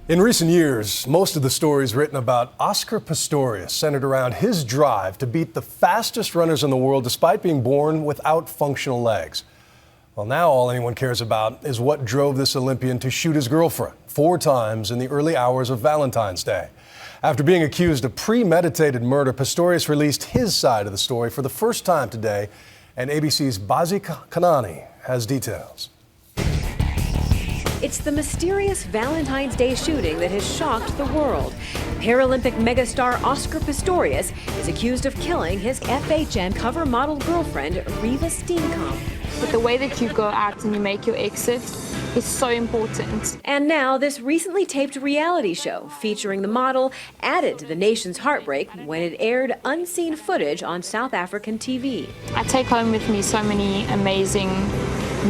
In recent years, most of the stories written about Oscar Pistorius centered around his drive to beat the fastest runners in the world despite being born without functional legs. Well, now all anyone cares about is what drove this Olympian to shoot his girlfriend 4 times in the early hours of Valentine's Day. After being accused of premeditated murder, Pistorius released his side of the story for the first time today, and ABC's Bazi Kanani has details. It's the mysterious Valentine's Day shooting that has shocked the world. Paralympic megastar Oscar Pistorius is accused of killing his FHM cover model girlfriend, Riva Steenkamp. But the way that you go out and you make your exit is so important. And now this recently taped reality show featuring the model added to the nation's heartbreak when it aired unseen footage on South African TV. I take home with me so many amazing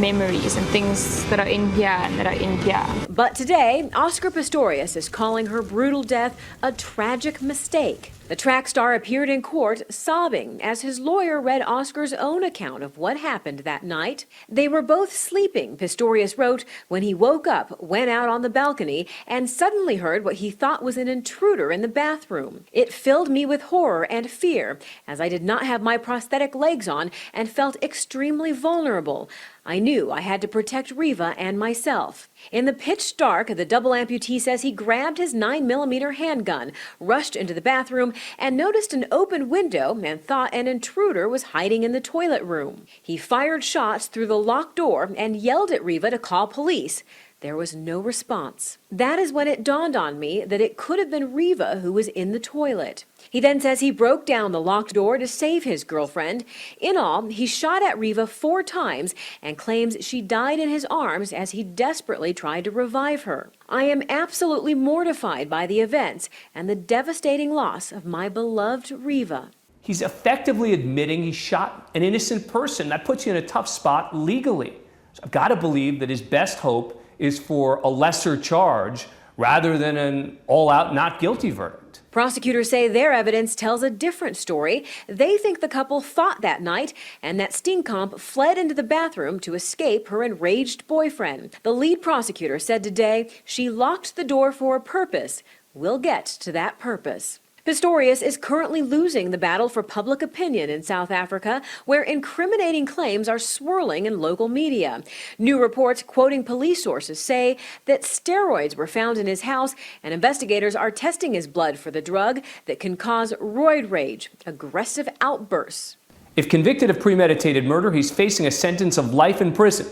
memories and things that are in here and that are in here. But today, Oscar Pistorius is calling her brutal death a tragic mistake. The track star appeared in court sobbing as his lawyer read Oscar's own account of what happened that night. They were both sleeping, Pistorius wrote, when he woke up, went out on the balcony, and suddenly heard what he thought was an intruder in the bathroom. It filled me with horror and fear, as I did not have my prosthetic legs on and felt extremely vulnerable. I knew I had to protect Riva and myself. In the pitch dark, the double amputee says he grabbed his 9mm handgun, rushed into the bathroom, and noticed an open window and thought an intruder was hiding in the toilet room. He fired shots through the locked door and yelled at Riva to call police. There was no response. That is when it dawned on me that it could have been Riva who was in the toilet. He then says he broke down the locked door to save his girlfriend. In all, he shot at Riva 4 times and claims she died in his arms as he desperately tried to revive her. I am absolutely mortified by the events and the devastating loss of my beloved Riva. He's effectively admitting he shot an innocent person. That puts you in a tough spot legally. So I've got to believe that his best hope is for a lesser charge rather than an all-out not guilty verdict. Prosecutors say their evidence tells a different story. They think the couple fought that night and that Steenkamp fled into the bathroom to escape her enraged boyfriend. The lead prosecutor said today she locked the door for a purpose. We'll get to that purpose. Pistorius is currently losing the battle for public opinion in South Africa, where incriminating claims are swirling in local media. New reports quoting police sources say that steroids were found in his house and investigators are testing his blood for the drug that can cause roid rage, aggressive outbursts. If convicted of premeditated murder, he's facing a sentence of life in prison.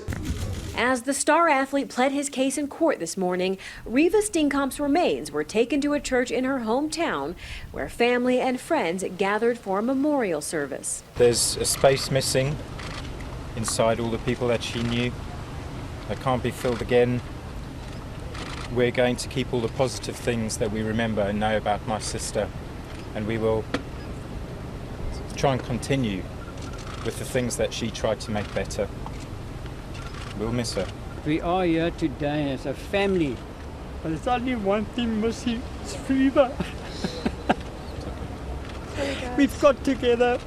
As the star athlete pled his case in court this morning, Riva Steenkamp's remains were taken to a church in her hometown where family and friends gathered for a memorial service. There's a space missing inside all the people that she knew that can't be filled again. We're going to keep all the positive things that we remember and know about my sister, and we will try and continue with the things that she tried to make better. We'll miss her. We are here today as a family, but there's only one thing missing, it's Riva. We've got together,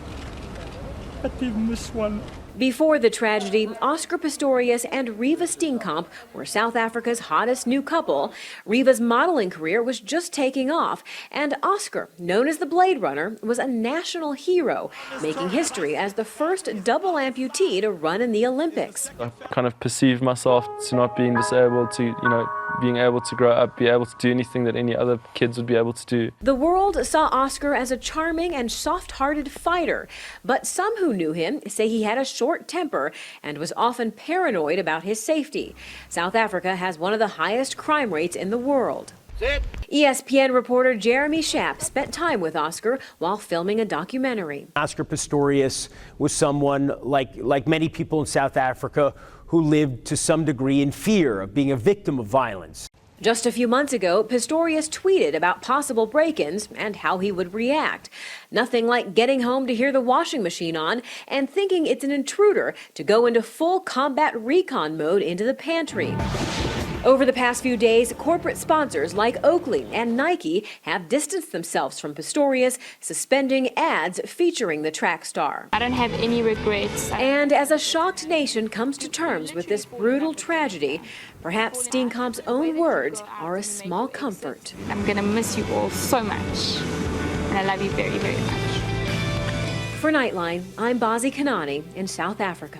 but we've missed one. Before the tragedy, Oscar Pistorius and Riva Steenkamp were South Africa's hottest new couple. Riva's modeling career was just taking off, and Oscar, known as the Blade Runner, was a national hero, making history as the first double amputee to run in the Olympics. I kind of perceive myself to not being disabled, to, being able to grow up, be able to do anything that any other kids would be able to do. The world saw Oscar as a charming and soft-hearted fighter, but some who knew him say he had a short temper and was often paranoid about his safety. South Africa has one of the highest crime rates in the world. ESPN reporter Jeremy Schaap spent time with Oscar while filming a documentary. Oscar Pistorius was someone like many people in South Africa who lived to some degree in fear of being a victim of violence. Just a few months ago, Pistorius tweeted about possible break-ins and how he would react. Nothing like getting home to hear the washing machine on and thinking it's an intruder to go into full combat recon mode into the pantry. Over the past few days, corporate sponsors like Oakley and Nike have distanced themselves from Pistorius, suspending ads featuring the track star. I don't have any regrets. And as a shocked nation comes to terms with this brutal tragedy, perhaps Steenkamp's own words are a small comfort. I'm gonna miss you all so much, and I love you very, very much. For Nightline, I'm Bazi Kanani in South Africa.